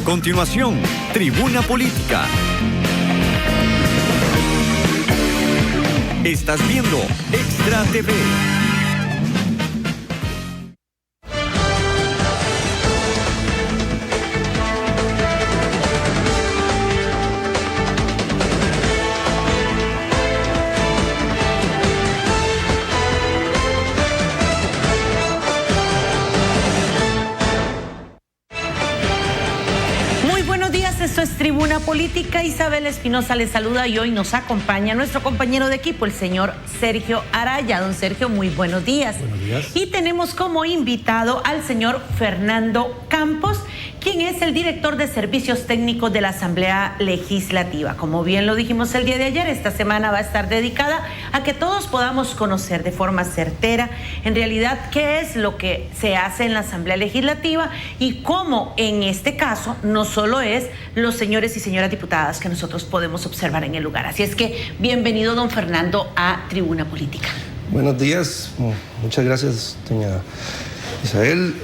continuación, Tribuna Política. Estás viendo Extra TV. Esto es Tribuna Política. Isabel Espinosa les saluda y hoy nos acompaña nuestro compañero de equipo, el señor Sergio Araya. Don Sergio, muy buenos días. Buenos días. Y tenemos como invitado al señor Fernando Campos, quien es el director de Servicios Técnicos de la Asamblea Legislativa. Como bien lo dijimos el día de ayer, esta semana va a estar dedicada a que todos podamos conocer de forma certera, en realidad, qué es lo que se hace en la Asamblea Legislativa y cómo, en este caso, no solo es los señores y señoras diputadas que nosotros podemos observar en el lugar. Así es que, bienvenido, don Fernando, a Tribuna Política. Buenos días, muchas gracias, doña Isabel.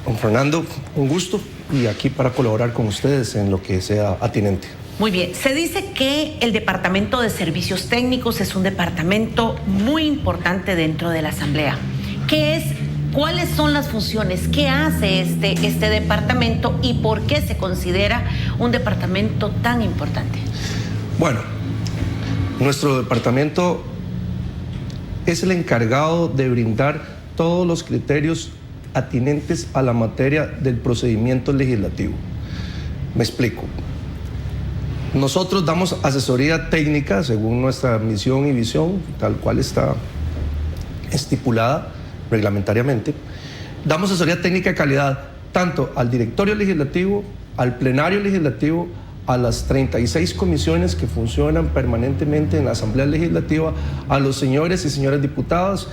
Don Fernando, un gusto y aquí para colaborar con ustedes en lo que sea atinente. Muy bien, se dice que el Departamento de Servicios Técnicos es un departamento muy importante dentro de la Asamblea. ¿Qué es? ¿Cuáles son las funciones? ¿Qué hace este departamento y por qué se considera un departamento tan importante? Bueno, nuestro departamento es el encargado de brindar todos los criterios atinentes a la materia del procedimiento legislativo. Me explico. Nosotros damos asesoría técnica según nuestra misión y visión, tal cual está estipulada reglamentariamente. Damos asesoría técnica de calidad tanto al directorio legislativo, al plenario legislativo, a las 36 comisiones que funcionan permanentemente en la Asamblea Legislativa, a los señores y señoras diputados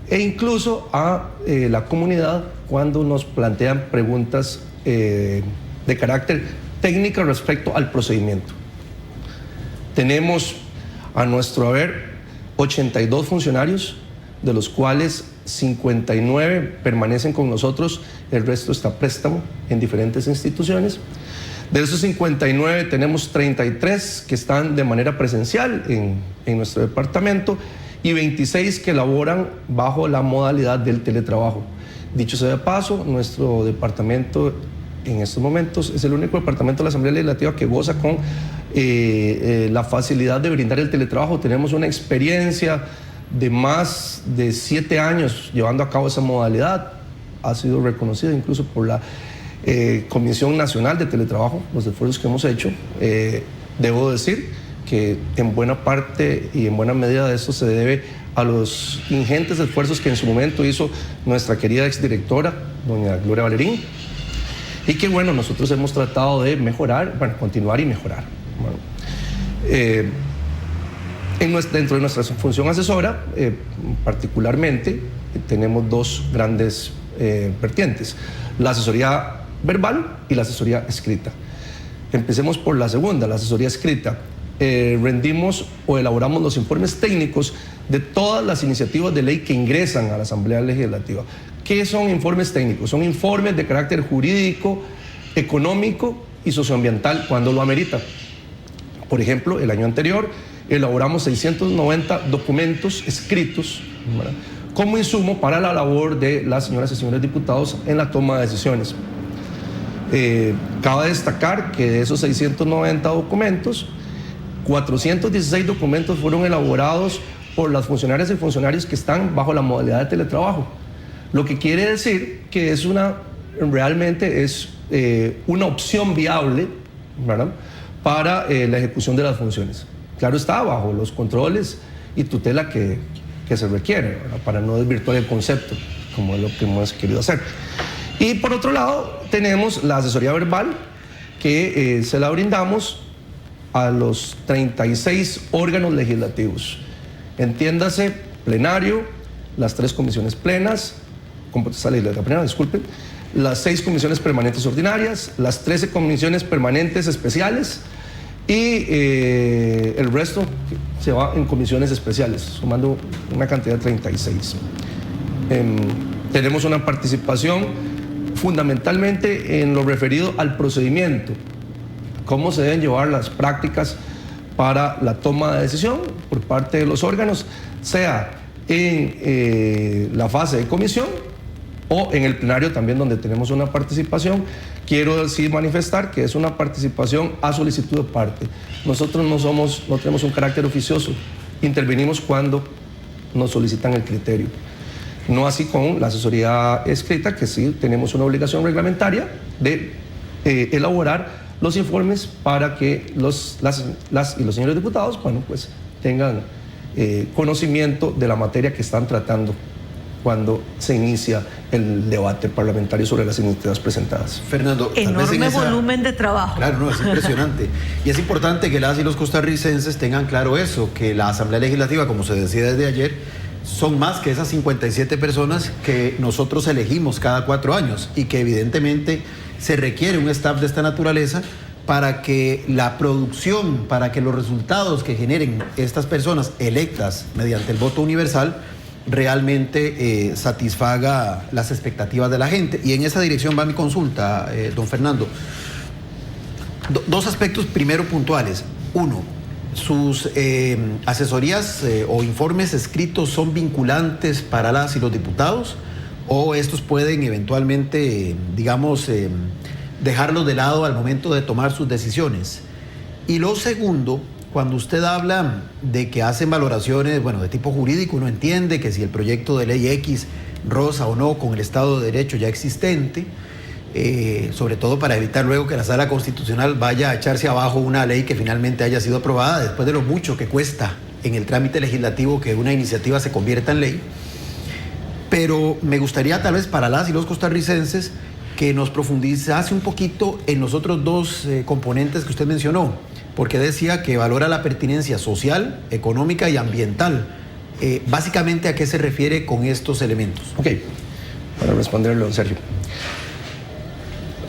e incluso a la comunidad cuando nos plantean preguntas de carácter técnico respecto al procedimiento. Tenemos a nuestro haber 82 funcionarios, de los cuales 59 permanecen con nosotros, el resto está a préstamo en diferentes instituciones. De esos 59 tenemos 33 que están de manera presencial en nuestro departamento y 26 que laboran bajo la modalidad del teletrabajo. Dicho sea de paso, nuestro departamento en estos momentos es el único departamento de la Asamblea Legislativa que goza con la facilidad de brindar el teletrabajo. Tenemos una experiencia de más de 7 años llevando a cabo esa modalidad. Ha sido reconocida incluso por la Comisión Nacional de Teletrabajo, los esfuerzos que hemos hecho. Debo decir que en buena parte y en buena medida de esto se debe a los ingentes esfuerzos que en su momento hizo nuestra querida exdirectora, doña Gloria Valerín, y que bueno, nosotros hemos tratado de mejorar, bueno, continuar y mejorar. Bueno, dentro de nuestra función asesora, particularmente, tenemos dos grandes vertientes: la asesoría verbal y la asesoría escrita. Empecemos por la segunda, la asesoría escrita. Rendimos o elaboramos los informes técnicos de todas las iniciativas de ley que ingresan a la Asamblea Legislativa. ¿Qué son informes técnicos? Son informes de carácter jurídico, económico y socioambiental cuando lo amerita. Por ejemplo, el año anterior elaboramos 690 documentos escritos, ¿verdad?, como insumo para la labor de las señoras y señores diputados en la toma de decisiones. Cabe destacar que de esos 690 documentos, 416 documentos fueron elaborados por las funcionarias y funcionarios que están bajo la modalidad de teletrabajo, lo que quiere decir que realmente es una opción viable, ¿verdad?, para la ejecución de las funciones. Claro está, bajo los controles y tutela que se requiere, ¿verdad?, para no desvirtuar el concepto, como es lo que hemos querido hacer. Y por otro lado, tenemos la asesoría verbal, que se la brindamos a los 36 órganos legislativos. Entiéndase, plenario, las 3 comisiones plenas, disculpen, las 6 comisiones permanentes ordinarias, las 13 comisiones permanentes especiales y el resto se va en comisiones especiales, sumando una cantidad de 36. Tenemos una participación fundamentalmente en lo referido al procedimiento, cómo se deben llevar las prácticas para la toma de decisión por parte de los órganos, sea en la fase de comisión o en el plenario también, donde tenemos una participación. Quiero decir, manifestar que es una participación a solicitud de parte. Nosotros no tenemos un carácter oficioso, intervenimos cuando nos solicitan el criterio. No así con la asesoría escrita, que sí tenemos una obligación reglamentaria de elaborar los informes para que las y los señores diputados, bueno, pues tengan conocimiento de la materia que están tratando cuando se inicia el debate parlamentario sobre las iniciativas presentadas. Fernando, enorme volumen de trabajo. Claro, no, es impresionante. Y es importante que las y los costarricenses tengan claro eso, que la Asamblea Legislativa, como se decía desde ayer, son más que esas 57 personas que nosotros elegimos cada 4 años y que evidentemente se requiere un staff de esta naturaleza para que la producción, para que los resultados que generen estas personas electas mediante el voto universal realmente satisfaga las expectativas de la gente. Y en esa dirección va mi consulta, don Fernando. Dos aspectos primero puntuales. Uno, ¿sus asesorías o informes escritos son vinculantes para las y los diputados? ¿O estos pueden eventualmente, digamos, dejarlos de lado al momento de tomar sus decisiones? Y lo segundo, cuando usted habla de que hacen valoraciones, bueno, de tipo jurídico, uno entiende que si el proyecto de ley X roza o no con el Estado de Derecho ya existente, sobre todo para evitar luego que la Sala Constitucional vaya a echarse abajo una ley que finalmente haya sido aprobada, después de lo mucho que cuesta en el trámite legislativo que una iniciativa se convierta en ley. Pero me gustaría tal vez para las y los costarricenses que nos profundizase un poquito en los otros dos componentes que usted mencionó, porque decía que valora la pertinencia social, económica y ambiental. Básicamente, ¿a qué se refiere con estos elementos? Ok, para responderlo, Sergio.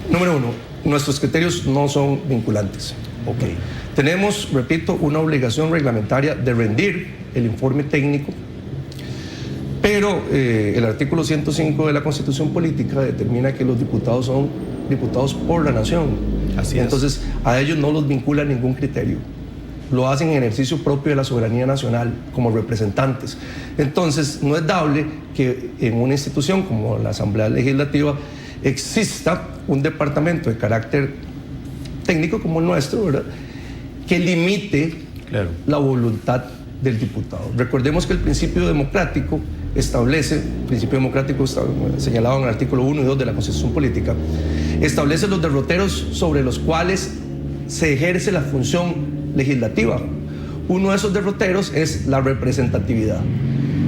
Número 1, nuestros criterios no son vinculantes. Ok. Tenemos, repito, una obligación reglamentaria de rendir el informe técnico, pero el artículo 105 de la Constitución Política determina que los diputados son diputados por la nación. Así es. Entonces, a ellos no los vincula ningún criterio. Lo hacen en ejercicio propio de la soberanía nacional como representantes. Entonces, no es dable que en una institución como la Asamblea Legislativa exista un departamento de carácter técnico como el nuestro, ¿verdad?, que limite la voluntad del diputado. Recordemos que el principio democrático señalado en el artículo 1 y 2 de la Constitución Política, establece los derroteros sobre los cuales se ejerce la función legislativa. Uno de esos derroteros es la representatividad.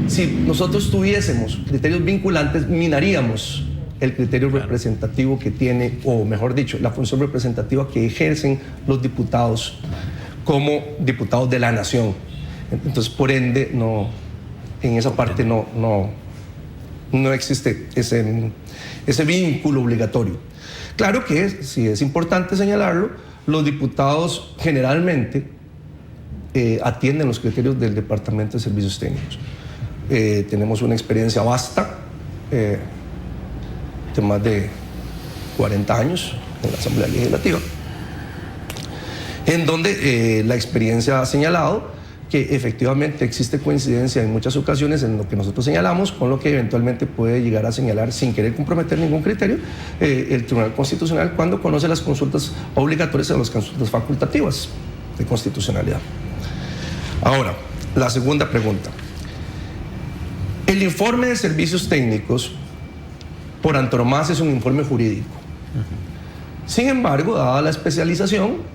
Si nosotros tuviésemos criterios vinculantes, minaríamos el criterio representativo que tiene, o mejor dicho, la función representativa que ejercen los diputados como diputados de la nación. Entonces, por ende, en esa parte no existe ese vínculo obligatorio. Claro que sí es importante señalarlo, los diputados generalmente atienden los criterios del Departamento de Servicios Técnicos. Tenemos una experiencia vasta de más de 40 años en la Asamblea Legislativa, en donde la experiencia ha señalado que efectivamente existe coincidencia en muchas ocasiones en lo que nosotros señalamos con lo que eventualmente puede llegar a señalar, sin querer comprometer ningún criterio, el Tribunal Constitucional cuando conoce las consultas obligatorias y las consultas facultativas de constitucionalidad. Ahora, la segunda pregunta. El informe de servicios técnicos, por antonomasia, es un informe jurídico. Sin embargo, dada la especialización,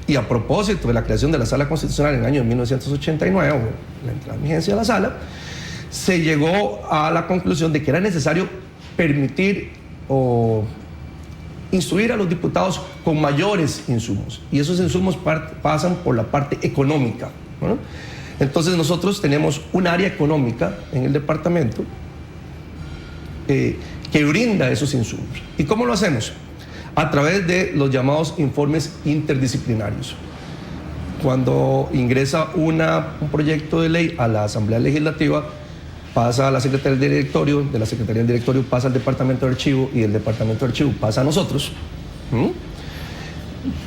y a propósito de la creación de la Sala Constitucional en el año 1989, o la entrada en vigencia de la Sala, se llegó a la conclusión de que era necesario permitir o instruir a los diputados con mayores insumos. Y esos insumos pasan por la parte económica, ¿no? Entonces nosotros tenemos un área económica en el departamento que brinda esos insumos. ¿Y cómo lo hacemos? A través de los llamados informes interdisciplinarios. Cuando ingresa un proyecto de ley a la Asamblea Legislativa, pasa a la Secretaría del Directorio, de la Secretaría del Directorio pasa al Departamento de Archivo y del Departamento de Archivo pasa a nosotros.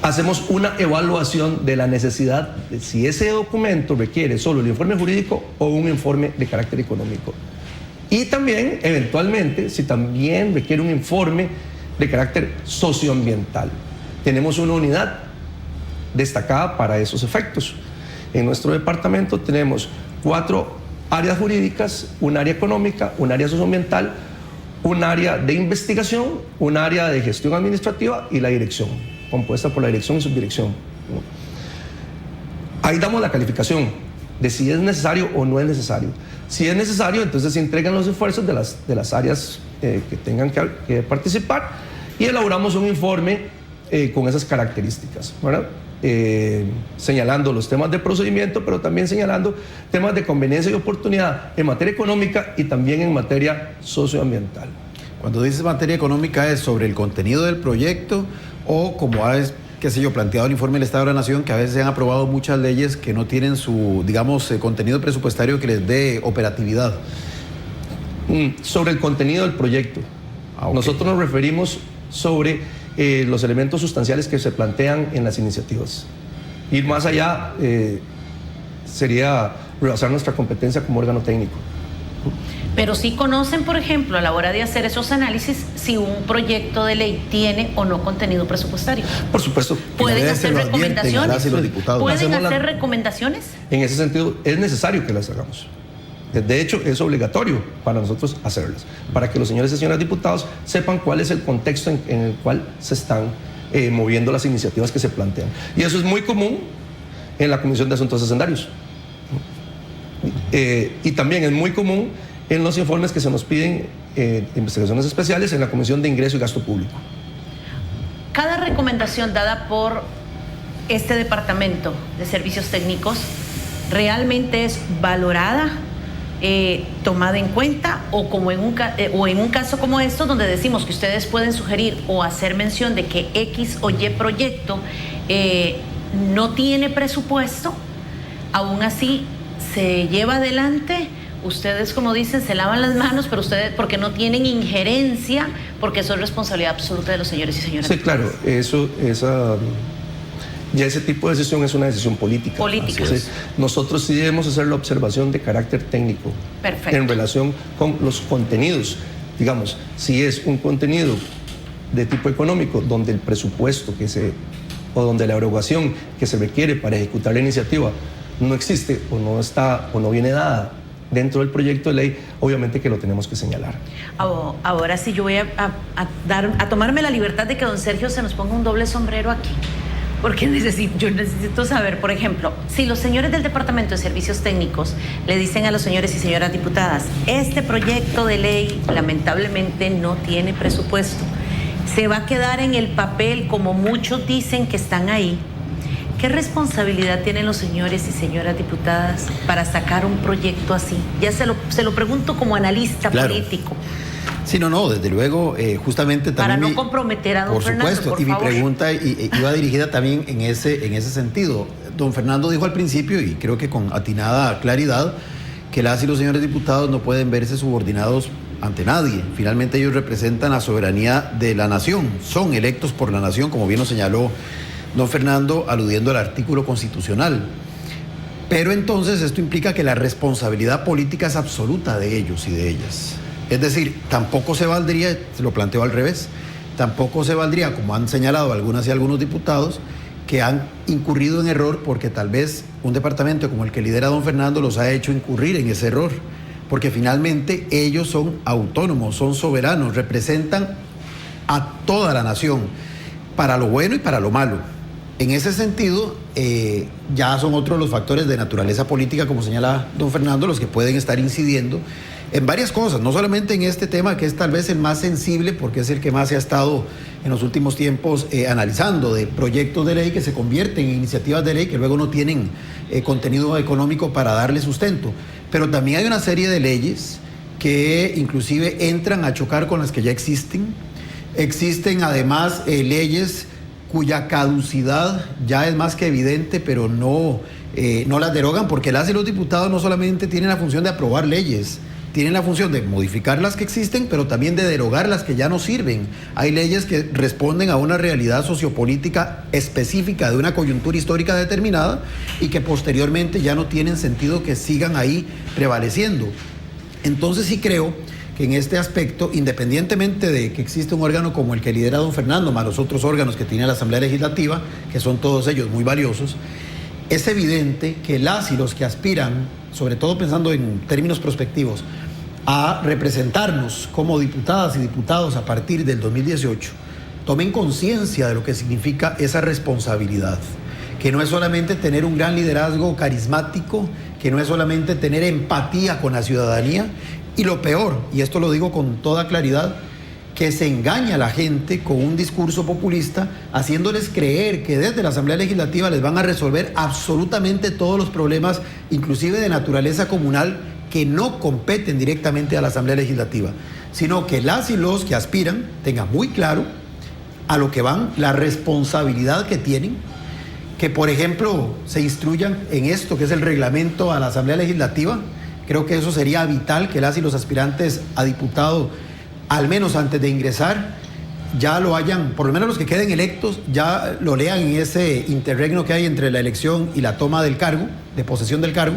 Hacemos una evaluación de la necesidad de si ese documento requiere solo el informe jurídico o un informe de carácter económico. Y también, eventualmente, si también requiere un informe de carácter socioambiental. Tenemos una unidad destacada para esos efectos. En nuestro departamento tenemos 4 áreas jurídicas, un área económica, un área socioambiental, un área de investigación, un área de gestión administrativa y la dirección, compuesta por la dirección y subdirección. Ahí damos la calificación de si es necesario o no es necesario. Si es necesario, entonces se entregan los esfuerzos de las áreas que tengan que participar y elaboramos un informe con esas características, ¿verdad? Señalando los temas de procedimiento, pero también señalando temas de conveniencia y oportunidad en materia económica y también en materia socioambiental. Cuando dices materia económica, ¿es sobre el contenido del proyecto o como ha, qué sé yo, planteado el informe del Estado de la Nación, que a veces se han aprobado muchas leyes que no tienen su, digamos, contenido presupuestario que les dé operatividad? Sobre el contenido del proyecto. Okay. Nosotros nos referimos sobre los elementos sustanciales que se plantean en las iniciativas. Ir más allá sería rebasar nuestra competencia como órgano técnico. Pero sí conocen, por ejemplo, a la hora de hacer esos análisis, si un proyecto de ley tiene o no contenido presupuestario. Por supuesto. ¿Pueden hacer recomendaciones? ¿Pueden hacer recomendaciones? En ese sentido, es necesario que las hagamos. De hecho, es obligatorio para nosotros hacerlas, para que los señores y señoras diputados sepan cuál es el contexto en el cual se están moviendo las iniciativas que se plantean. Y eso es muy común en la Comisión de Asuntos Hacendarios. Y también es muy común en los informes que se nos piden de investigaciones especiales en la Comisión de Ingreso y Gasto Público. Cada recomendación dada por este Departamento de Servicios Técnicos realmente es valorada, tomada en cuenta, o como en un caso como esto, donde decimos que ustedes pueden sugerir o hacer mención de que X o Y proyecto no tiene presupuesto, aún así se lleva adelante. Ustedes, como dicen, se lavan las manos, pero ustedes, porque no tienen injerencia, porque eso es responsabilidad absoluta de los señores y señoras. Sí, claro, ya ese tipo de decisión es una decisión política. Entonces, nosotros sí debemos hacer la observación de carácter técnico. Perfecto. En relación con los contenidos. Digamos, si es un contenido de tipo económico, donde el presupuesto o donde la erogación que se requiere para ejecutar la iniciativa no existe o no está o no viene dada dentro del proyecto de ley, obviamente que lo tenemos que señalar. Ahora sí, yo voy a tomarme la libertad de que don Sergio se nos ponga un doble sombrero aquí. Porque yo necesito saber, por ejemplo, si los señores del Departamento de Servicios Técnicos le dicen a los señores y señoras diputadas, este proyecto de ley lamentablemente no tiene presupuesto, se va a quedar en el papel como muchos dicen que están ahí. ¿Qué responsabilidad tienen los señores y señoras diputadas para sacar un proyecto así? Ya se lo pregunto como analista político. Sí, no, desde luego, justamente también... Para no comprometer a don Fernando, por favor. Y mi pregunta iba dirigida también en ese sentido. Don Fernando dijo al principio, y creo que con atinada claridad, que las y los señores diputados no pueden verse subordinados ante nadie. Finalmente ellos representan la soberanía de la nación, son electos por la nación, como bien lo señaló don Fernando, aludiendo al artículo constitucional. Pero entonces esto implica que la responsabilidad política es absoluta de ellos y de ellas. Es decir, tampoco se valdría, se lo planteo al revés, tampoco se valdría, como han señalado algunas y algunos diputados, que han incurrido en error porque tal vez un departamento como el que lidera don Fernando los ha hecho incurrir en ese error, porque finalmente ellos son autónomos, son soberanos, representan a toda la nación, para lo bueno y para lo malo. En ese sentido, ya son otros los factores de naturaleza política, como señala don Fernando, los que pueden estar incidiendo en varias cosas, no solamente en este tema que es tal vez el más sensible porque es el que más se ha estado en los últimos tiempos analizando, de proyectos de ley que se convierten en iniciativas de ley que luego no tienen contenido económico para darle sustento. Pero también hay una serie de leyes que inclusive entran a chocar con las que ya existen. Existen además leyes cuya caducidad ya es más que evidente, pero no las derogan, porque las y los diputados no solamente tienen la función de aprobar leyes, tienen la función de modificar las que existen, pero también de derogar las que ya no sirven. Hay leyes que responden a una realidad sociopolítica específica de una coyuntura histórica determinada y que posteriormente ya no tienen sentido que sigan ahí prevaleciendo. Entonces sí creo que en este aspecto, independientemente de que existe un órgano como el que lidera don Fernando, más los otros órganos que tiene la Asamblea Legislativa, que son todos ellos muy valiosos, es evidente que las y los que aspiran, sobre todo pensando en términos prospectivos, a representarnos como diputadas y diputados a partir del 2018, tomen conciencia de lo que significa esa responsabilidad, que no es solamente tener un gran liderazgo carismático, que no es solamente tener empatía con la ciudadanía, y lo peor, y esto lo digo con toda claridad, que se engaña a la gente con un discurso populista, haciéndoles creer que desde la Asamblea Legislativa les van a resolver absolutamente todos los problemas, inclusive de naturaleza comunal, que no competen directamente a la Asamblea Legislativa, sino que las y los que aspiran tengan muy claro a lo que van, la responsabilidad que tienen, que por ejemplo se instruyan en esto que es el reglamento a la Asamblea Legislativa. Creo que eso sería vital, que las y los aspirantes a diputado, al menos antes de ingresar, ya lo hayan, por lo menos los que queden electos, ya lo lean en ese interregno que hay entre la elección y la toma del cargo, de posesión del cargo.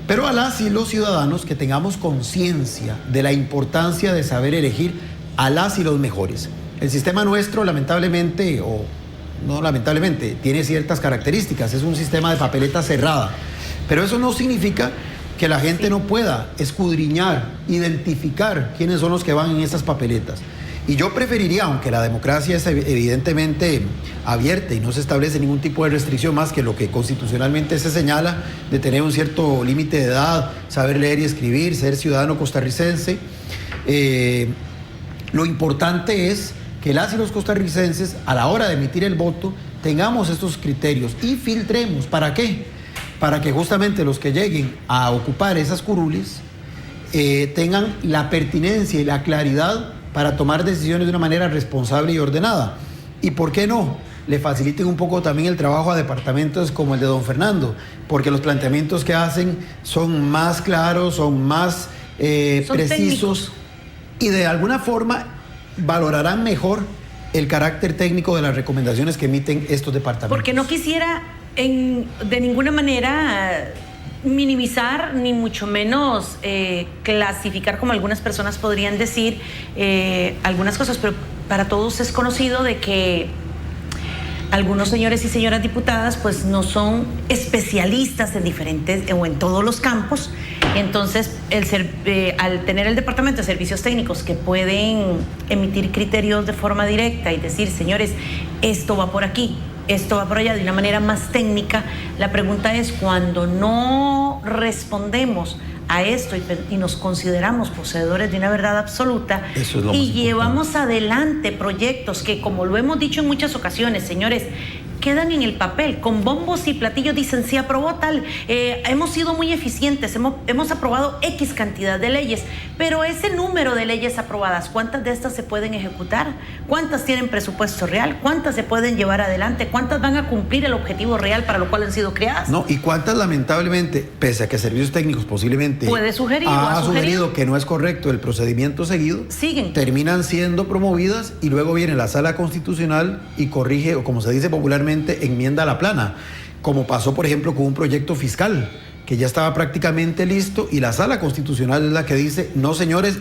Pero a las y los ciudadanos que tengamos conciencia de la importancia de saber elegir a las y los mejores. El sistema nuestro, lamentablemente, o no lamentablemente, tiene ciertas características. Es un sistema de papeleta cerrada. Pero eso no significa que la gente no pueda escudriñar, identificar quiénes son los que van en esas papeletas. Y yo preferiría, aunque la democracia es evidentemente abierta y no se establece ningún tipo de restricción más que lo que constitucionalmente se señala, de tener un cierto límite de edad, saber leer y escribir, ser ciudadano costarricense, lo importante es que las y los costarricenses, a la hora de emitir el voto, tengamos estos criterios y filtremos. ¿Para qué? Para que justamente los que lleguen a ocupar esas curules tengan la pertinencia y la claridad para tomar decisiones de una manera responsable y ordenada. ¿Y por qué no? Le faciliten un poco también el trabajo a departamentos como el de don Fernando, porque los planteamientos que hacen son más claros, son más precisos técnicos, y de alguna forma valorarán mejor el carácter técnico de las recomendaciones que emiten estos departamentos. Porque no quisiera de ninguna manera minimizar, ni mucho menos clasificar, como algunas personas podrían decir, algunas cosas, pero para todos es conocido de que algunos señores y señoras diputadas pues no son especialistas en diferentes o en todos los campos. Entonces al tener el Departamento de Servicios Técnicos que pueden emitir criterios de forma directa y decir, señores, esto va por aquí, esto va por allá, de una manera más técnica, la pregunta es, cuando no respondemos a esto y nos consideramos poseedores de una verdad absoluta y llevamos adelante proyectos que, como lo hemos dicho en muchas ocasiones, señores, quedan en el papel, con bombos y platillos dicen, sí aprobó tal, hemos sido muy eficientes, hemos aprobado X cantidad de leyes, pero ese número de leyes aprobadas, ¿cuántas de estas se pueden ejecutar? ¿Cuántas tienen presupuesto real? ¿Cuántas se pueden llevar adelante? ¿Cuántas van a cumplir el objetivo real para lo cual han sido creadas? No, y cuántas lamentablemente, pese a que Servicios Técnicos posiblemente puede sugerir, ha sugerido que no es correcto el procedimiento seguido, terminan siendo promovidas y luego viene la Sala Constitucional y corrige, o como se dice popularmente, enmienda a la plana, como pasó por ejemplo con un proyecto fiscal que ya estaba prácticamente listo y la Sala Constitucional es la que dice, no señores,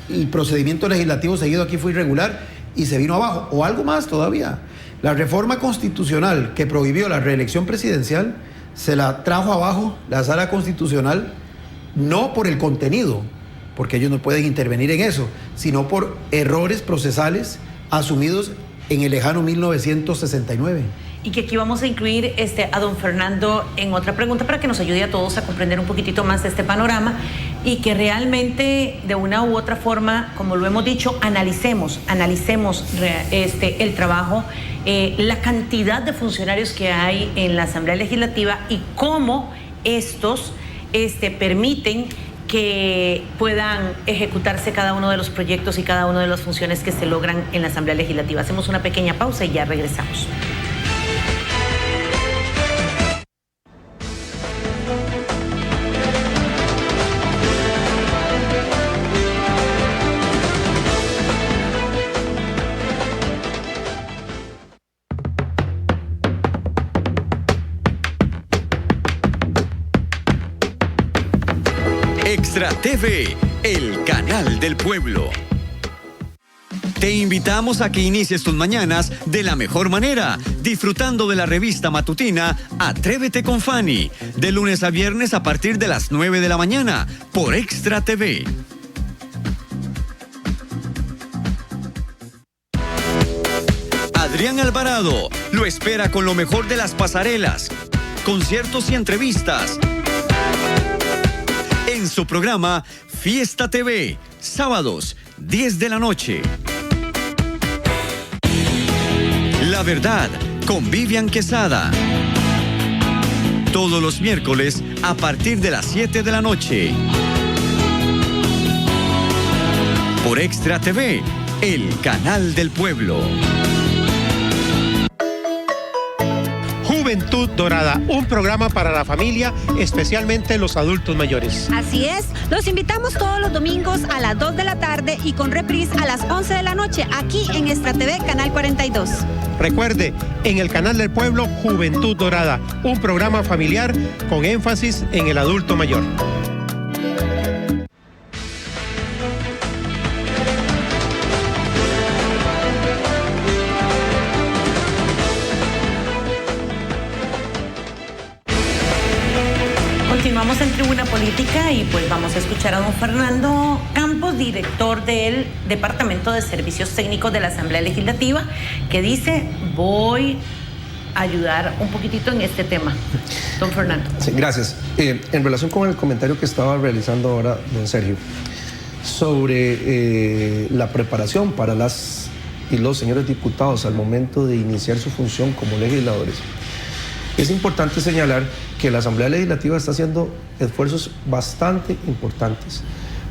el procedimiento legislativo seguido aquí fue irregular y se vino abajo. O algo más todavía, la reforma constitucional que prohibió la reelección presidencial se la trajo abajo la Sala Constitucional, no por el contenido, porque ellos no pueden intervenir en eso, sino por errores procesales asumidos en el lejano 1969. Y que aquí vamos a incluir a don Fernando en otra pregunta para que nos ayude a todos a comprender un poquitito más de este panorama y que realmente de una u otra forma, como lo hemos dicho, analicemos el trabajo, la cantidad de funcionarios que hay en la Asamblea Legislativa y cómo estos permiten que puedan ejecutarse cada uno de los proyectos y cada una de las funciones que se logran en la Asamblea Legislativa. Hacemos una pequeña pausa y ya regresamos. Extra TV, el canal del pueblo. Te invitamos a que inicies tus mañanas de la mejor manera, disfrutando de la revista matutina Atrévete con Fanny, de lunes a viernes a partir de las 9 de la mañana, por Extra TV. Adrián Alvarado lo espera con lo mejor de las pasarelas, conciertos y entrevistas en su programa Fiesta TV, sábados, 10 de la noche. La Verdad, con Vivian Quesada. Todos los miércoles a partir de las 7 de la noche. Por Extra TV, el canal del pueblo. Juventud Dorada, un programa para la familia, especialmente los adultos mayores. Así es, los invitamos todos los domingos a las 2 de la tarde y con reprise a las 11 de la noche, aquí en Extra TV, Canal 42. Recuerde, en el canal del pueblo, Juventud Dorada, un programa familiar con énfasis en el adulto mayor. Continuamos en Tribuna Política y pues vamos a escuchar a don Fernando Campos, director del Departamento de Servicios Técnicos de la Asamblea Legislativa, que dice: voy a ayudar un poquitito en este tema. Don Fernando. Sí, gracias. En relación con el comentario que estaba realizando ahora don Sergio sobre la preparación para las y los señores diputados al momento de iniciar su función como legisladores, es importante señalar que la Asamblea Legislativa está haciendo esfuerzos bastante importantes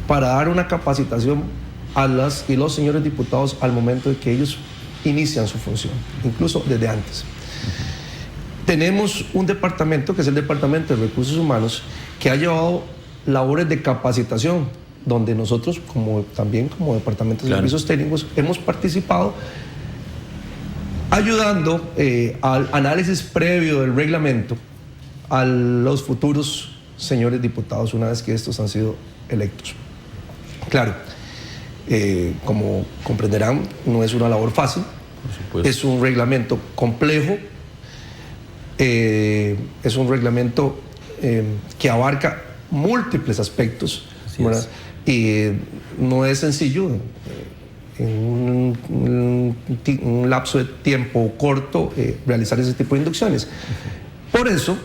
para dar una capacitación a las y los señores diputados al momento de que ellos inician su función, incluso desde antes. Tenemos un departamento, que es el Departamento de Recursos Humanos, que ha llevado labores de capacitación, donde nosotros, también como Departamento de Servicios Técnicos, hemos participado ayudando al análisis previo del reglamento a los futuros señores diputados una vez que estos han sido electos. Claro, como comprenderán, no es una labor fácil, es un reglamento complejo, es un reglamento que abarca múltiples aspectos, ¿verdad? Y no es sencillo en un lapso de tiempo corto realizar ese tipo de inducciones. Por eso,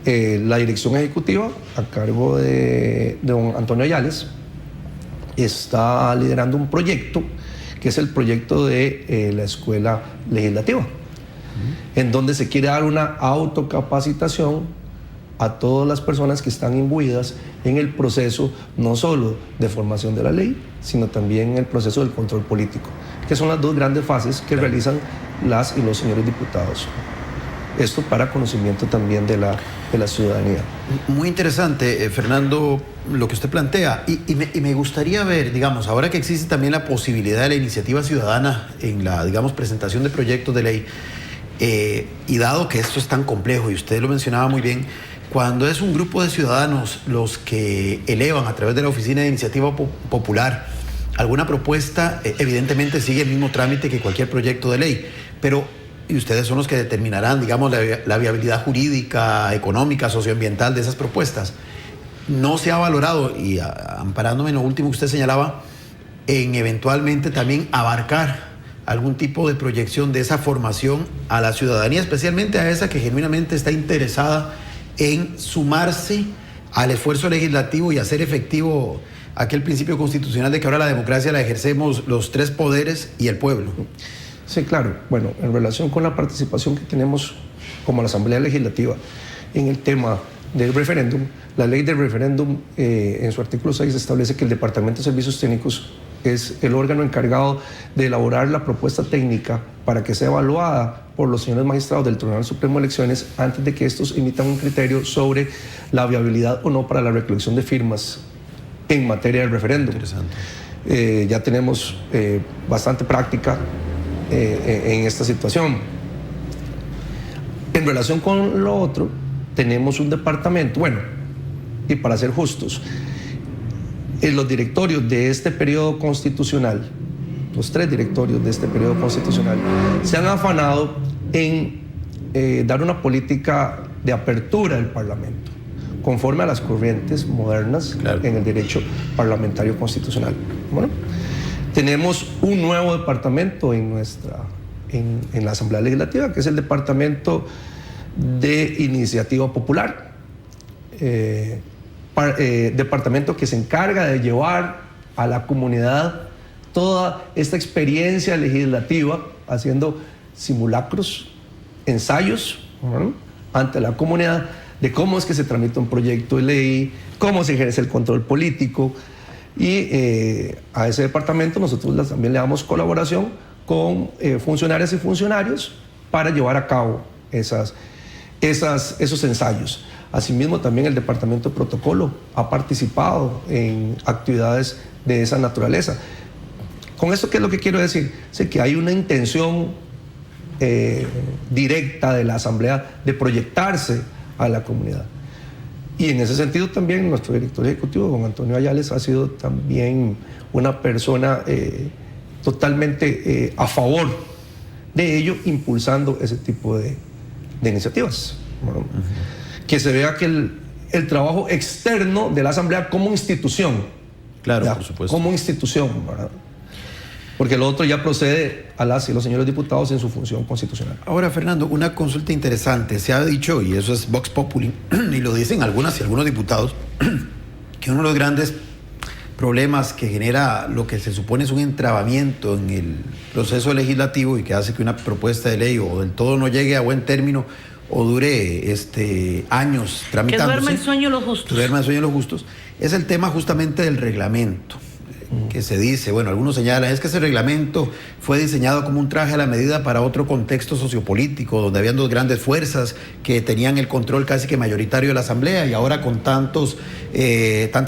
la dirección ejecutiva, a cargo de don Antonio Ayales, está liderando un proyecto que es el proyecto de la Escuela Legislativa, en donde se quiere dar una autocapacitación a todas las personas que están imbuidas en el proceso no solo de formación de la ley, sino también en el proceso del control político, que son las dos grandes fases que realizan las y los señores diputados. Esto para conocimiento también de la ciudadanía. Muy interesante, Fernando, lo que usted plantea. Y me gustaría ver, digamos, ahora que existe también la posibilidad de la iniciativa ciudadana en la, digamos, presentación de proyectos de ley, y dado que esto es tan complejo, y usted lo mencionaba muy bien, cuando es un grupo de ciudadanos los que elevan a través de la Oficina de Iniciativa Popular alguna propuesta, evidentemente sigue el mismo trámite que cualquier proyecto de ley, pero y ustedes son los que determinarán, digamos, la viabilidad jurídica, económica, socioambiental de esas propuestas. No se ha valorado, y amparándome en lo último que usted señalaba, en eventualmente también abarcar algún tipo de proyección de esa formación a la ciudadanía, especialmente a esa que genuinamente está interesada en sumarse al esfuerzo legislativo y hacer efectivo aquel principio constitucional de que ahora la democracia la ejercemos los tres poderes y el pueblo. Sí, claro. Bueno, en relación con la participación que tenemos como la Asamblea Legislativa en el tema del referéndum, la ley del referéndum en su artículo 6 establece que el Departamento de Servicios Técnicos es el órgano encargado de elaborar la propuesta técnica para que sea evaluada por los señores magistrados del Tribunal Supremo de Elecciones antes de que estos emitan un criterio sobre la viabilidad o no para la recolección de firmas en materia del referéndum. Interesante. Ya tenemos bastante práctica en esta situación. En relación con lo otro, tenemos un departamento, bueno, y para ser justos, los directorios de este periodo constitucional, los 3 directorios de este periodo constitucional, se han afanado en dar una política de apertura del Parlamento, conforme a las corrientes modernas en el derecho parlamentario constitucional. Bueno, tenemos un nuevo departamento en la Asamblea Legislativa, que es el Departamento de Iniciativa Popular, departamento que se encarga de llevar a la comunidad toda esta experiencia legislativa, haciendo simulacros, ensayos, ¿no?, ante la comunidad de cómo es que se tramita un proyecto de ley, cómo se ejerce el control político, y a ese departamento nosotros también le damos colaboración con funcionarias y funcionarios para llevar a cabo esos ensayos. Asimismo, también el Departamento de Protocolo ha participado en actividades de esa naturaleza. Con esto, ¿qué es lo que quiero decir? Sé que hay una intención directa de la Asamblea de proyectarse a la comunidad. Y en ese sentido también nuestro director ejecutivo, don Antonio Ayales, ha sido también una persona totalmente a favor de ello, impulsando ese tipo de iniciativas. Bueno, que se vea que el trabajo externo de la Asamblea como institución. Claro, ya, por supuesto. Como institución, ¿verdad? Porque lo otro ya procede a las y los señores diputados en su función constitucional. Ahora, Fernando, una consulta interesante. Se ha dicho, y eso es Vox Populi, y lo dicen algunas y algunos diputados, que uno de los grandes problemas que genera lo que se supone es un entrabamiento en el proceso legislativo y que hace que una propuesta de ley o del todo no llegue a buen término o dure años tramitándose. Que duerma el sueño los justos. Duerma el sueño los justos. Es el tema justamente del reglamento, que se dice, bueno, algunos señalan, es que ese reglamento fue diseñado como un traje a la medida para otro contexto sociopolítico, donde habían 2 grandes fuerzas que tenían el control casi que mayoritario de la Asamblea, y ahora con tantas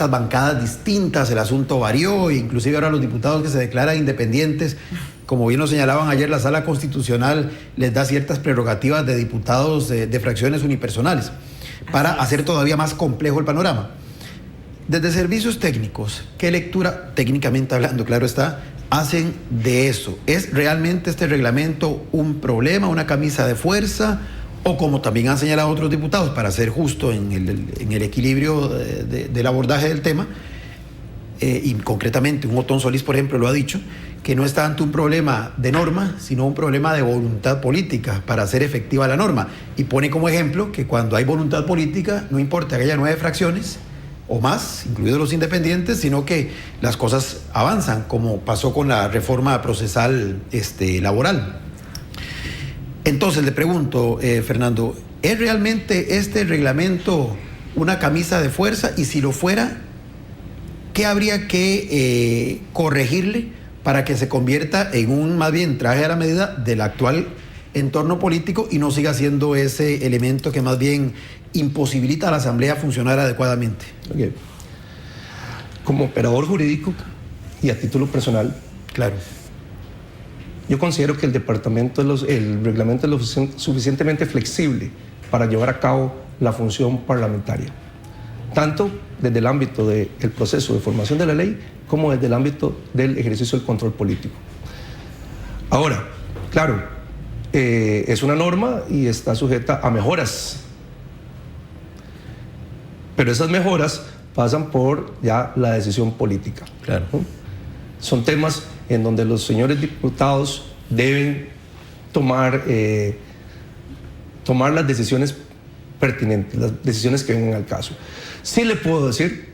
bancadas distintas el asunto varió, e inclusive ahora los diputados que se declaran independientes, como bien lo señalaban ayer, la Sala Constitucional les da ciertas prerrogativas de diputados de fracciones unipersonales, para hacer todavía más complejo el panorama. Desde servicios técnicos, ¿qué lectura, técnicamente hablando, claro está, hacen de eso? ¿Es realmente este reglamento un problema, una camisa de fuerza? O como también han señalado otros diputados, para ser justo en el equilibrio del abordaje del tema, y concretamente un Otón Solís, por ejemplo, lo ha dicho, que no es tanto un problema de norma, sino un problema de voluntad política para hacer efectiva la norma. Y pone como ejemplo que cuando hay voluntad política, no importa que haya 9 fracciones, o más, incluidos los independientes, sino que las cosas avanzan, como pasó con la reforma procesal laboral. Entonces le pregunto, Fernando, ¿es realmente este reglamento una camisa de fuerza? Y si lo fuera, ¿qué habría que corregirle para que se convierta en un más bien traje a la medida del actual entorno político y no siga siendo ese elemento que más bien imposibilita a la Asamblea funcionar adecuadamente? Okay. Como operador jurídico y a título personal, claro, yo considero que el reglamento es lo suficientemente flexible para llevar a cabo la función parlamentaria, tanto desde el ámbito del proceso de formación de la ley como desde el ámbito del ejercicio del control político. Ahora, claro, es una norma y está sujeta a mejoras, pero esas mejoras pasan por ya la decisión política. Claro. ¿No? Son temas en donde los señores diputados deben tomar las decisiones pertinentes, las decisiones que vengan al caso. Sí le puedo decir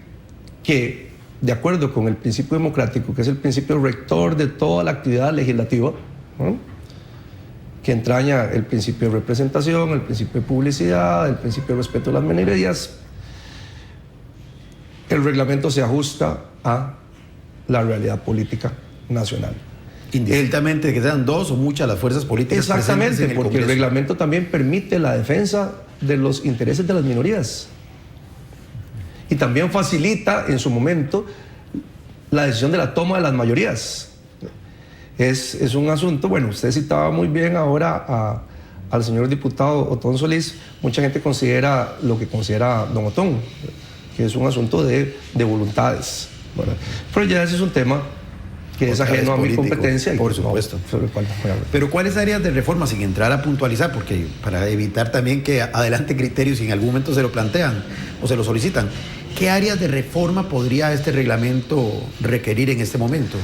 que, de acuerdo con el principio democrático, que es el principio rector de toda la actividad legislativa, ¿no?, que entraña el principio de representación, el principio de publicidad, el principio de respeto a las minorías, el reglamento se ajusta a la realidad política nacional. Indistintamente de que sean 2 o muchas las fuerzas políticas. Exactamente, porque Congreso. El reglamento también permite la defensa de los intereses de las minorías y también facilita en su momento la decisión de la toma de las mayorías. Es un asunto, bueno, usted citaba muy bien ahora al señor diputado Otón Solís. Mucha gente considera lo que considera don Otón, que es un asunto de voluntades, ¿verdad? Pero ya ese es un tema que es ajeno a mi competencia. Por supuesto. Sobre el cual voy a hablar. Pero ¿cuáles áreas de reforma, sin entrar a puntualizar, porque para evitar también que adelante criterios y en algún momento se lo plantean o se lo solicitan, qué áreas de reforma podría este reglamento requerir en este momento?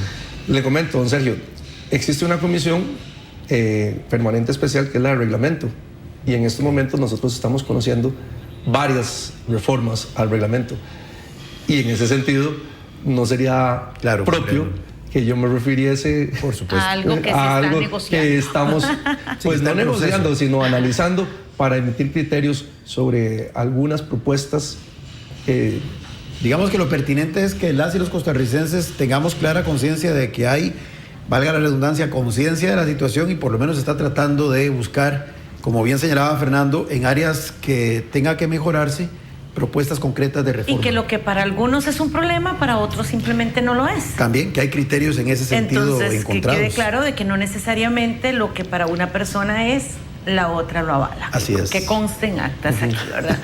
Le comento, don Sergio, existe una comisión permanente especial que es la de reglamento, y en estos momentos nosotros estamos conociendo varias reformas al reglamento, y en ese sentido no sería propio que yo me refiriese, por supuesto, a algo que que estamos, pues no negociando, sino analizando para emitir criterios sobre algunas propuestas. Digamos que lo pertinente es que las y los costarricenses tengamos clara conciencia de que hay, valga la redundancia, conciencia de la situación, y por lo menos se está tratando de buscar, como bien señalaba Fernando, en áreas que tenga que mejorarse, propuestas concretas de reforma. Y que lo que para algunos es un problema, para otros simplemente no lo es. También que hay criterios en ese sentido. Entonces, encontrados. Que quede claro de que no necesariamente lo que para una persona es, la otra lo avala. Así es. Que consten actas aquí, ¿verdad?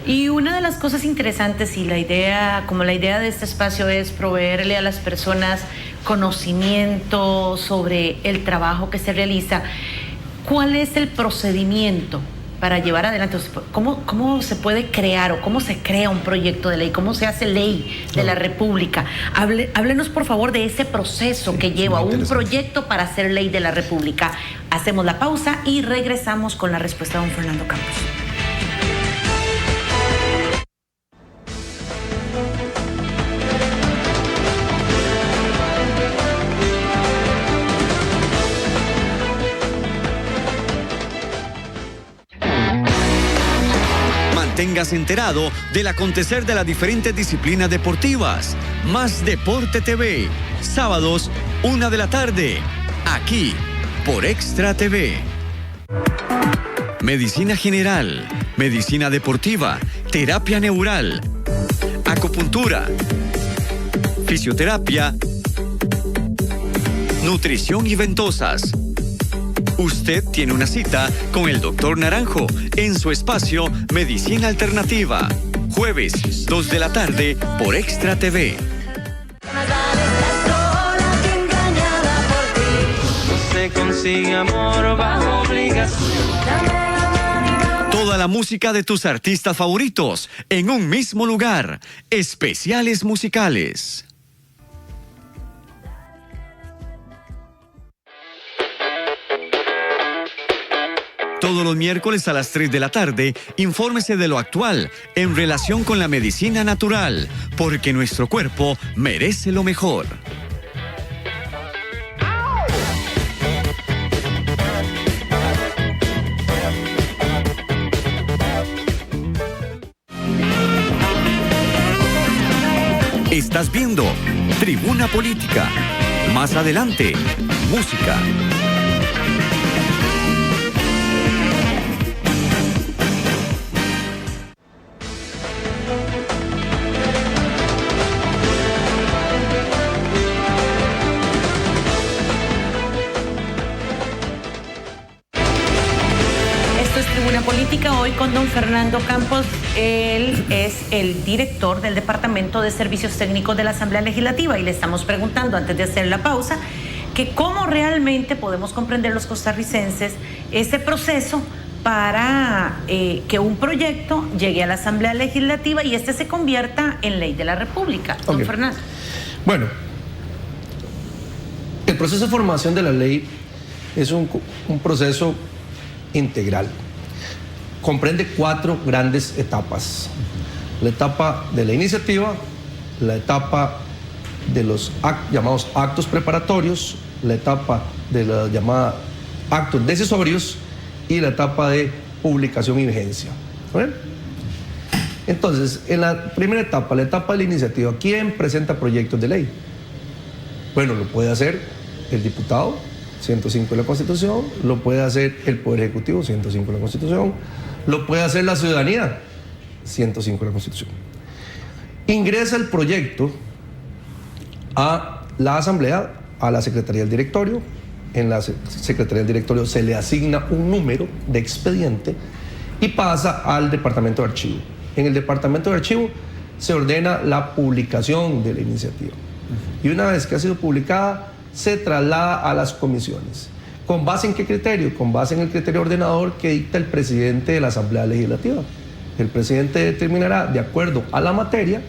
Y una de las cosas interesantes y la idea de este espacio es proveerle a las personas conocimiento sobre el trabajo que se realiza. ¿Cuál es el procedimiento para llevar adelante? ¿Cómo se puede crear o cómo se crea un proyecto de ley? ¿Cómo se hace ley de la República? Háblenos, por favor, de ese proceso que lleva un proyecto para hacer ley de la República. Hacemos la pausa y regresamos con la respuesta de don Fernando Campos. Manténgase enterado del acontecer de las diferentes disciplinas deportivas. Más Deporte TV, sábados, 1 de la tarde, aquí, por Extra TV. Medicina general, medicina deportiva, terapia neural, acupuntura, fisioterapia, nutrición y ventosas. Usted tiene una cita con el Dr. Naranjo en su espacio Medicina Alternativa. Jueves, 2 de la tarde, por Extra TV. Consigue amor bajo obligación. Toda la música de tus artistas favoritos en un mismo lugar. Especiales musicales. Todos los miércoles a las 3 de la tarde, infórmese de lo actual en relación con la medicina natural, porque nuestro cuerpo merece lo mejor. Estás viendo Tribuna Política. Más adelante, música. Política hoy con don Fernando Campos. Él es el director del Departamento de Servicios Técnicos de la Asamblea Legislativa y le estamos preguntando antes de hacer la pausa que cómo realmente podemos comprender los costarricenses ese proceso para que un proyecto llegue a la Asamblea Legislativa y este se convierta en ley de la República. Don Fernando. Bueno, el proceso de formación de la ley es un proceso integral. Comprende 4 grandes etapas. La etapa de la iniciativa, la etapa de los llamados actos preparatorios, la etapa de la llamada actos decisorios y la etapa de publicación y vigencia. ¿Bien? Entonces, en la primera etapa, la etapa de la iniciativa, ¿quién presenta proyectos de ley? Bueno, lo puede hacer el diputado, 105 de la Constitución, lo puede hacer el Poder Ejecutivo, 105 de la Constitución, lo puede hacer la ciudadanía, 105 de la Constitución. Ingresa el proyecto a la Asamblea, a la Secretaría del Directorio. En la Secretaría del Directorio se le asigna un número de expediente y pasa al Departamento de Archivo. En el Departamento de Archivo se ordena la publicación de la iniciativa. Y una vez que ha sido publicada, se traslada a las comisiones. ¿Con base en qué criterio? Con base en el criterio ordenador que dicta el presidente de la Asamblea Legislativa. El presidente determinará, de acuerdo a la materia,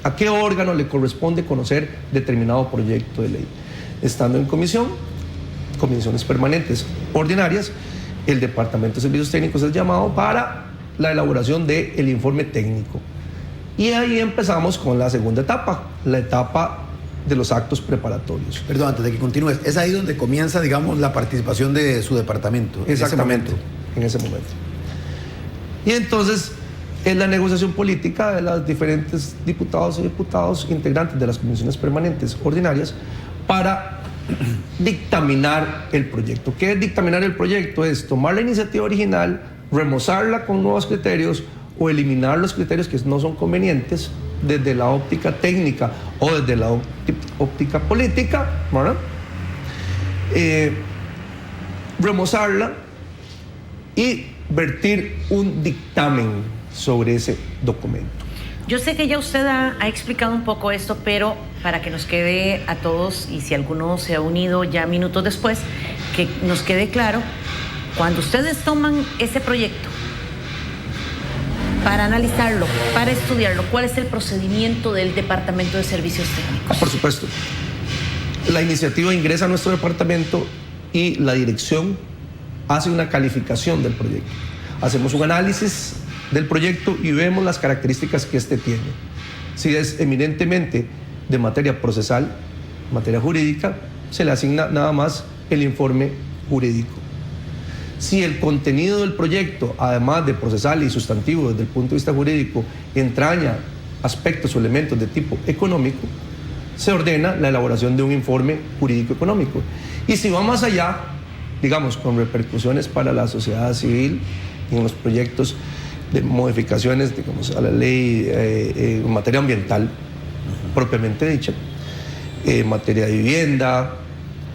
a qué órgano le corresponde conocer determinado proyecto de ley. Estando en comisión, comisiones permanentes ordinarias, el Departamento de Servicios Técnicos es llamado para la elaboración del informe técnico. Y ahí empezamos con la segunda etapa, la etapa de los actos preparatorios. Perdón, antes de que continúes, es ahí donde comienza, digamos, la participación de su departamento. Exactamente, en ese momento. Y entonces es la negociación política de los diferentes diputados y diputados integrantes de las comisiones permanentes ordinarias para dictaminar el proyecto. ¿Qué es dictaminar el proyecto? Es tomar la iniciativa original, remozarla con nuevos criterios o eliminar los criterios que no son convenientes desde la óptica técnica o desde la óptica política, ¿verdad? Remozarla y vertir un dictamen sobre ese documento. Yo sé que ya usted ha explicado un poco esto, pero para que nos quede a todos, y si alguno se ha unido ya minutos después, que nos quede claro, cuando ustedes toman ese proyecto para analizarlo, para estudiarlo, ¿cuál es el procedimiento del Departamento de Servicios Técnicos? Por supuesto. La iniciativa ingresa a nuestro departamento y la dirección hace una calificación del proyecto. Hacemos un análisis del proyecto y vemos las características que éste tiene. Si es eminentemente de materia procesal, materia jurídica, se le asigna nada más el informe jurídico. Si el contenido del proyecto, además de procesal y sustantivo desde el punto de vista jurídico, entraña aspectos o elementos de tipo económico, se ordena la elaboración de un informe jurídico económico. Y si va más allá, digamos, con repercusiones para la sociedad civil en los proyectos de modificaciones, digamos, a la ley en materia ambiental propiamente dicha, en materia de vivienda,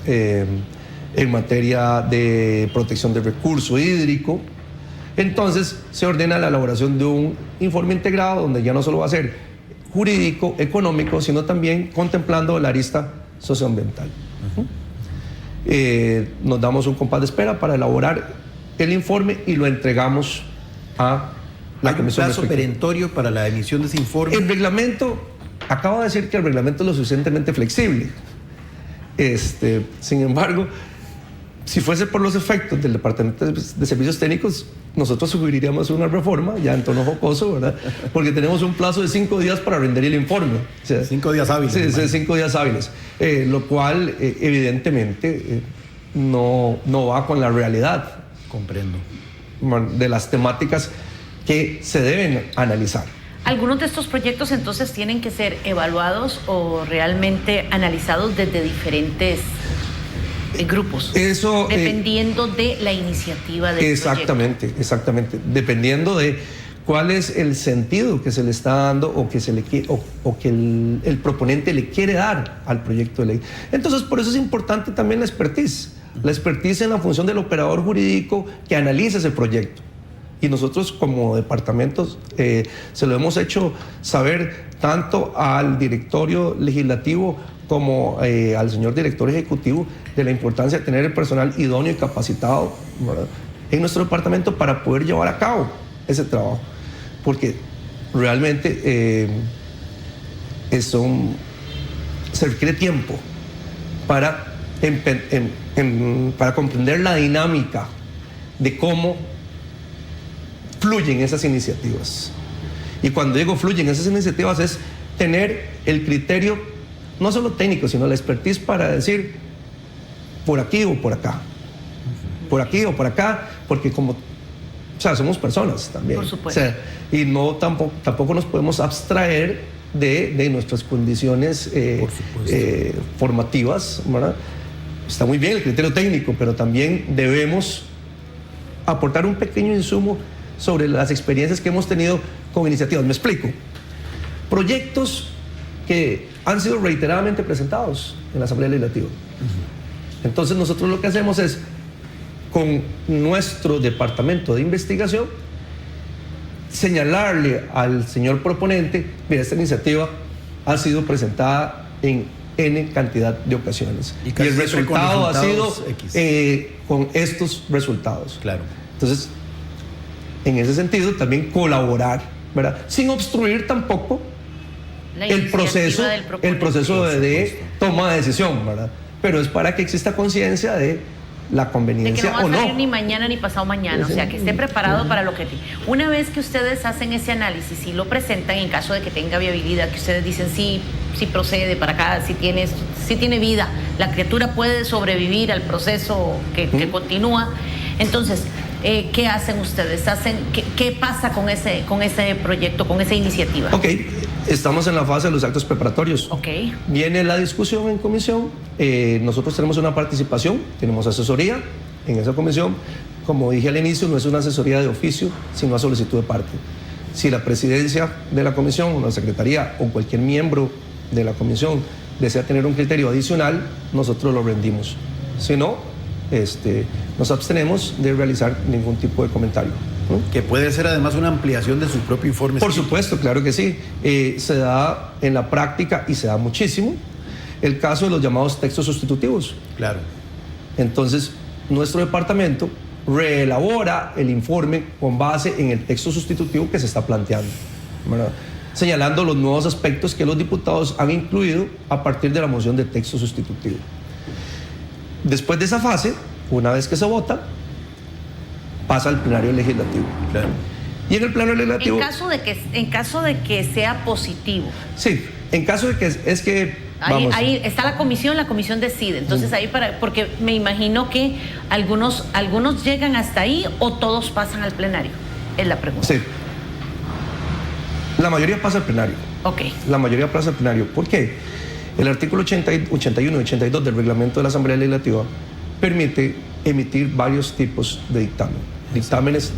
en materia de protección del recurso hídrico, entonces se ordena la elaboración de un informe integrado donde ya no solo va a ser jurídico, económico, sino también contemplando la arista socioambiental. Nos damos un compás de espera para elaborar el informe y lo entregamos a la comisión. ¿Hay un plazo perentorio para la emisión de ese informe? El reglamento, acabo de decir que el reglamento es lo suficientemente flexible. Sin embargo, si fuese por los efectos del Departamento de Servicios Técnicos, nosotros sugeriríamos una reforma, ya en tono jocoso, ¿verdad? Porque tenemos un plazo de 5 días para rendir el informe. O sea, 5 días hábiles. Sí, 5 días hábiles. Lo cual, evidentemente, no va con la realidad. Comprendo. De las temáticas que se deben analizar. ¿Algunos de estos proyectos entonces tienen que ser evaluados o realmente analizados desde diferentes grupos? Eso dependiendo de la iniciativa del exactamente, proyecto. Exactamente. Dependiendo de cuál es el sentido que se le está dando o que el proponente le quiere dar al proyecto de ley. Entonces, por eso es importante también la expertise. La expertise en la función del operador jurídico que analiza ese proyecto. Y nosotros como departamentos se lo hemos hecho saber tanto al directorio legislativo como al señor director ejecutivo de la importancia de tener el personal idóneo y capacitado, ¿verdad?, en nuestro departamento para poder llevar a cabo ese trabajo. Porque realmente se requiere tiempo para comprender la dinámica de cómo fluyen esas iniciativas. Y cuando digo fluyen esas iniciativas es tener el criterio no solo técnico, sino la expertise para decir por aquí o por acá, por aquí o por acá, porque somos personas también. Por supuesto. Y tampoco nos podemos abstraer de nuestras condiciones formativas, ¿verdad? Está muy bien el criterio técnico, pero también debemos aportar un pequeño insumo sobre las experiencias que hemos tenido con iniciativas. Me explico. Proyectos que han sido reiteradamente presentados en la Asamblea Legislativa. Entonces nosotros lo que hacemos es, con nuestro departamento de investigación, señalarle al señor proponente, mira, esta iniciativa ha sido presentada en N cantidad de ocasiones. Y el resultado ha sido con estos resultados. Claro. Entonces, en ese sentido, también colaborar, ¿verdad? Sin obstruir tampoco el proceso de toma de decisión, ¿verdad? Pero es para que exista conciencia de la conveniencia de que no va a salir no. ni mañana ni pasado mañana, o sea, que esté preparado para lo que... Una vez que ustedes hacen ese análisis y lo presentan, en caso de que tenga viabilidad, que ustedes dicen sí procede para acá, sí tiene vida, la criatura puede sobrevivir al proceso que continúa, entonces, ¿qué hacen ustedes? ¿Qué pasa con ese proyecto, con esa iniciativa? Ok, estamos en la fase de los actos preparatorios. Ok. Viene la discusión en comisión. Nosotros tenemos una participación, tenemos asesoría en esa comisión. Como dije al inicio, no es una asesoría de oficio, sino a solicitud de parte. Si la presidencia de la comisión, o la secretaría, o cualquier miembro de la comisión desea tener un criterio adicional, nosotros lo rendimos. Si no, nos abstenemos de realizar ningún tipo de comentario. Que puede ser además una ampliación de su propio informe. Por supuesto, claro que sí. Se da en la práctica y se da muchísimo el caso de los llamados textos sustitutivos. Claro. Entonces, nuestro departamento reelabora el informe con base en el texto sustitutivo que se está planteando, ¿verdad? Señalando los nuevos aspectos que los diputados han incluido a partir de la moción de texto sustitutivo. Después de esa fase, una vez que se vota, pasa al plenario legislativo. Claro. Y en el plenario legislativo... En caso de que sea positivo. Sí, en caso de que Ahí está la comisión decide. Entonces porque me imagino que algunos llegan hasta ahí o todos pasan al plenario, es la pregunta. Sí. La mayoría pasa al plenario. Ok. La mayoría pasa al plenario. ¿Por qué? El artículo 81 y 82 del reglamento de la Asamblea Legislativa permite emitir varios tipos de dictamen. Dictámenes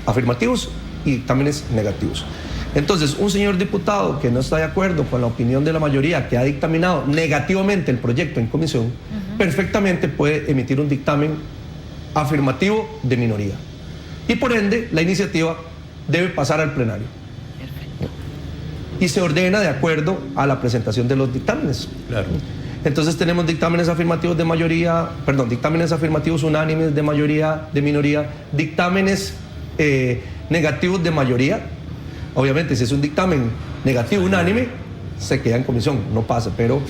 afirmativos y dictámenes negativos. Entonces, un señor diputado que no está de acuerdo con la opinión de la mayoría, que ha dictaminado negativamente el proyecto en comisión, perfectamente puede emitir un dictamen afirmativo de minoría. Y por ende, la iniciativa debe pasar al plenario. Perfecto. Y se ordena de acuerdo a la presentación de los dictámenes. Claro. Entonces tenemos dictámenes afirmativos de mayoría, dictámenes afirmativos unánimes de mayoría, de minoría, dictámenes negativos de mayoría. Obviamente, si es un dictamen negativo unánime, se queda en comisión, no pasa. Pero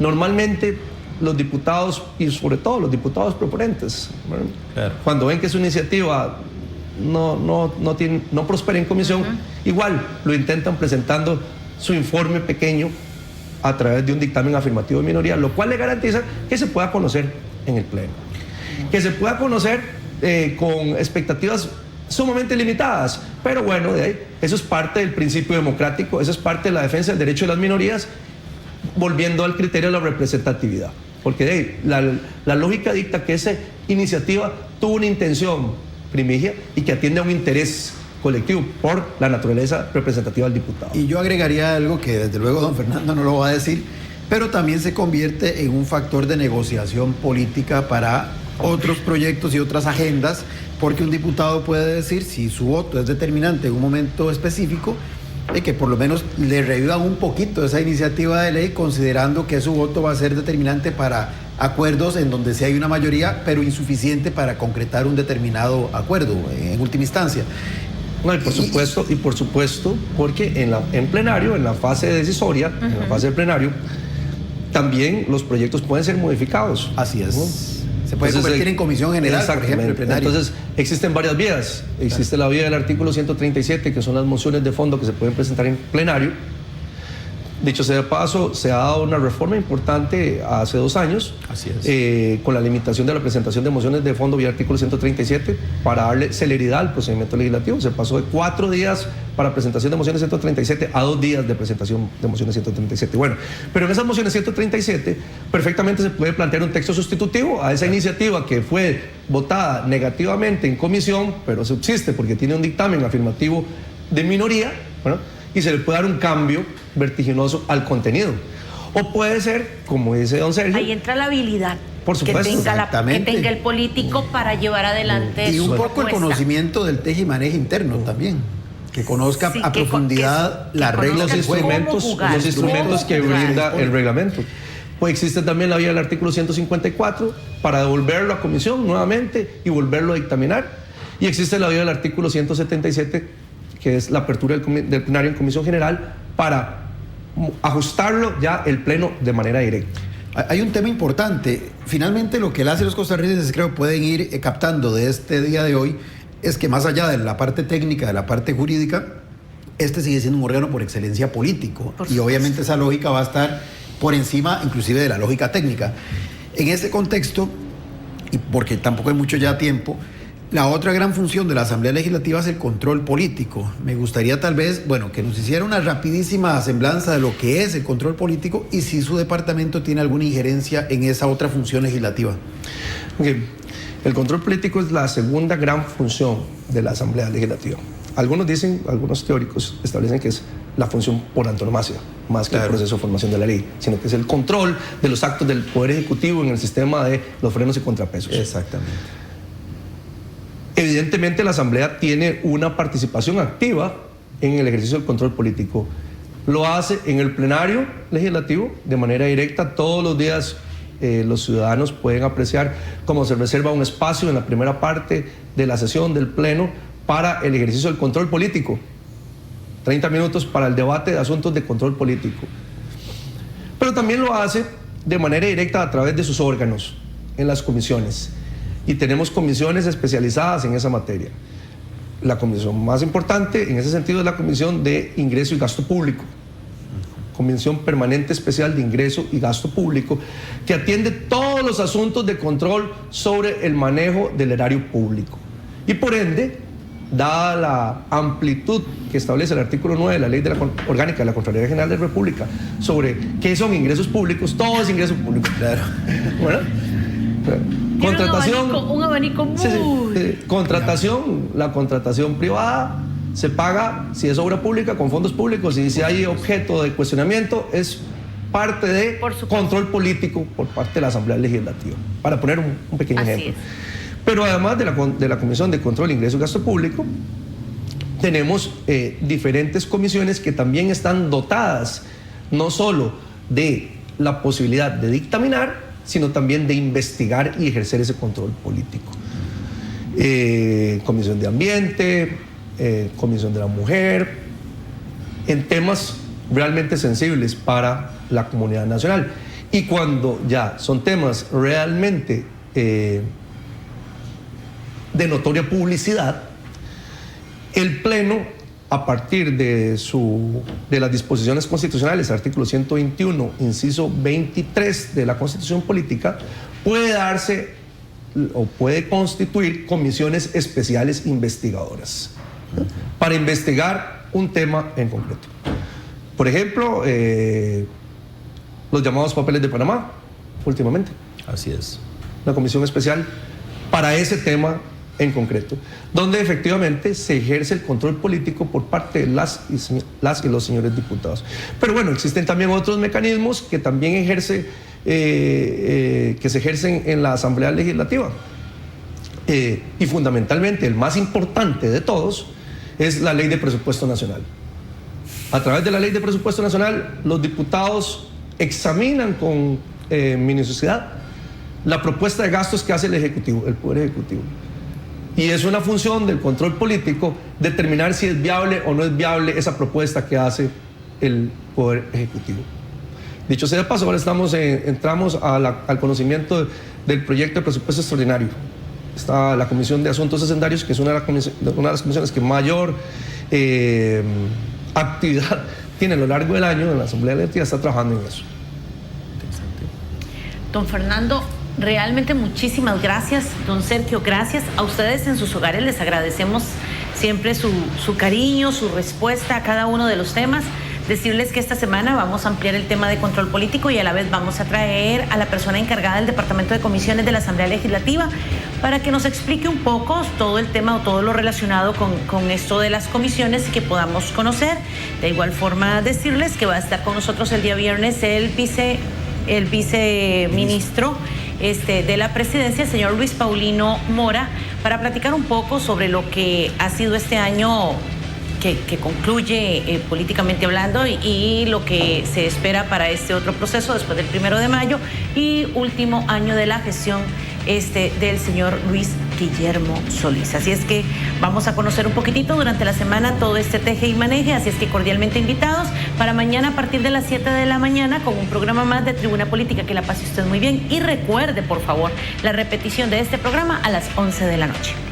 normalmente los diputados, y sobre todo los diputados proponentes, ¿verdad? Claro, cuando ven que su iniciativa no prospera en comisión, igual lo intentan presentando su informe pequeño a través de un dictamen afirmativo de minoría, lo cual le garantiza que se pueda conocer en el pleno. Que se pueda conocer con expectativas sumamente limitadas, pero bueno, eso es parte del principio democrático, eso es parte de la defensa del derecho de las minorías, volviendo al criterio de la representatividad, porque la lógica dicta que esa iniciativa tuvo una intención primigia y que atiende a un interés colectivo por la naturaleza representativa del diputado. Y yo agregaría algo que desde luego don Fernando no lo va a decir, pero también se convierte en un factor de negociación política para otros proyectos y otras agendas, porque un diputado puede decir, si su voto es determinante en un momento específico, que por lo menos le revivan un poquito esa iniciativa de ley, considerando que su voto va a ser determinante para acuerdos en donde sí hay una mayoría, pero insuficiente para concretar un determinado acuerdo en última instancia. No, y por supuesto, porque en plenario, en la fase decisoria, en la fase del plenario, también los proyectos pueden ser modificados. Así es. ¿No? Se puede convertir en comisión general, por ejemplo, el plenario. Entonces, existen varias vías. Existe la vía del artículo 137, que son las mociones de fondo que se pueden presentar en plenario. Dicho sea de paso, se ha dado una reforma importante hace 2 años. Así es. Con la limitación de la presentación de mociones de fondo vía artículo 137 para darle celeridad al procedimiento legislativo. Se pasó de 4 días para presentación de mociones 137 a 2 días de presentación de mociones 137. Bueno, pero en esas mociones 137 perfectamente se puede plantear un texto sustitutivo a esa iniciativa que fue votada negativamente en comisión, pero subsiste porque tiene un dictamen afirmativo de minoría, ¿verdad? Y se le puede dar un cambio vertiginoso al contenido. O puede ser, como dice don Sergio... Ahí entra la habilidad por supuesto, que tenga el político para llevar adelante y su un poco propuesta. El conocimiento del teje y maneje interno también, que conozca a profundidad las reglas del juego. Los instrumentos que brinda el reglamento. Pues existe también la vía del artículo 154 para devolverlo a comisión nuevamente y volverlo a dictaminar. Y existe la vía del artículo 177, que es la apertura del plenario en comisión general para ajustarlo ya el pleno de manera directa. Hay un tema importante. Finalmente, lo que las y los costarricenses creo pueden ir captando de este día de hoy es que más allá de la parte técnica, de la parte jurídica, este sigue siendo un órgano por excelencia político. Y obviamente esa lógica va a estar por encima inclusive de la lógica técnica. En ese contexto, y porque tampoco hay mucho ya tiempo, la otra gran función de la Asamblea Legislativa es el control político. Me gustaría tal vez, que nos hiciera una rapidísima semblanza de lo que es el control político y si su departamento tiene alguna injerencia en esa otra función legislativa. Okay. El control político es la segunda gran función de la Asamblea Legislativa. Algunos teóricos establecen que es la función por antonomasia, más que el proceso de formación de la ley, sino que es el control de los actos del Poder Ejecutivo en el sistema de los frenos y contrapesos. Exactamente. Evidentemente la Asamblea tiene una participación activa en el ejercicio del control político. Lo hace en el plenario legislativo de manera directa. Todos los días los ciudadanos pueden apreciar cómo se reserva un espacio en la primera parte de la sesión del pleno para el ejercicio del control político. 30 minutos para el debate de asuntos de control político. Pero también lo hace de manera directa a través de sus órganos, en las comisiones. Y tenemos comisiones especializadas en esa materia. La comisión más importante en ese sentido es la Comisión de Ingreso y Gasto Público. Comisión Permanente Especial de Ingreso y Gasto Público, que atiende todos los asuntos de control sobre el manejo del erario público. Y por ende, dada la amplitud que establece el artículo 9 de la Ley Orgánica de la Contraloría General de la República sobre qué son ingresos públicos, todo es ingreso público. Claro. Bueno, contratación, un abanico muy... Contratación, la contratación privada se paga si es obra pública con fondos públicos y si hay objeto de cuestionamiento es parte de control político por parte de la Asamblea Legislativa, para poner un pequeño ejemplo. Pero además de la Comisión de Control, Ingreso y Gasto Público, tenemos diferentes comisiones que también están dotadas no solo de la posibilidad de dictaminar, sino también de investigar y ejercer ese control político. Comisión de Ambiente, Comisión de la Mujer, en temas realmente sensibles para la comunidad nacional. Y cuando ya son temas realmente de notoria publicidad, el Pleno, a partir de las disposiciones constitucionales, artículo 121, inciso 23 de la Constitución Política, puede darse o puede constituir comisiones especiales investigadoras para investigar un tema en concreto. Por ejemplo, los llamados papeles de Panamá, últimamente. Así es. Una comisión especial para ese tema en concreto, donde efectivamente se ejerce el control político por parte de las y los señores diputados. Pero bueno, existen también otros mecanismos que también que se ejercen en la Asamblea Legislativa. Y fundamentalmente, el más importante de todos es la Ley de Presupuesto Nacional. A través de la Ley de Presupuesto Nacional, los diputados examinan con minuciosidad la propuesta de gastos que hace el Ejecutivo, el Poder Ejecutivo. Y es una función del control político determinar si es viable o no es viable esa propuesta que hace el Poder Ejecutivo. Dicho sea de paso, ahora entramos al conocimiento del proyecto de presupuesto extraordinario. Está la Comisión de Asuntos Hacendarios, que es una de las comisiones que mayor actividad tiene a lo largo del año en la Asamblea Legislativa, está trabajando en eso. Don Fernando, realmente muchísimas gracias. Don Sergio, gracias. A ustedes en sus hogares les agradecemos siempre su cariño, su respuesta a cada uno de los temas. Decirles que esta semana vamos a ampliar el tema de control político y a la vez vamos a traer a la persona encargada del Departamento de Comisiones de la Asamblea Legislativa para que nos explique un poco todo el tema o todo lo relacionado con esto de las comisiones y que podamos conocer. De igual forma, decirles que va a estar con nosotros el día viernes el viceministro de la presidencia, el señor Luis Paulino Mora, para platicar un poco sobre lo que ha sido este año que concluye políticamente hablando y lo que se espera para este otro proceso después del 1 de mayo y último año de la gestión del señor Luis Guillermo Solís. Así es que vamos a conocer un poquitito durante la semana todo este teje y maneje, así es que cordialmente invitados para mañana a partir de las 7 de la mañana con un programa más de Tribuna Política. Que la pase usted muy bien y recuerde, por favor, la repetición de este programa a las 11 de la noche.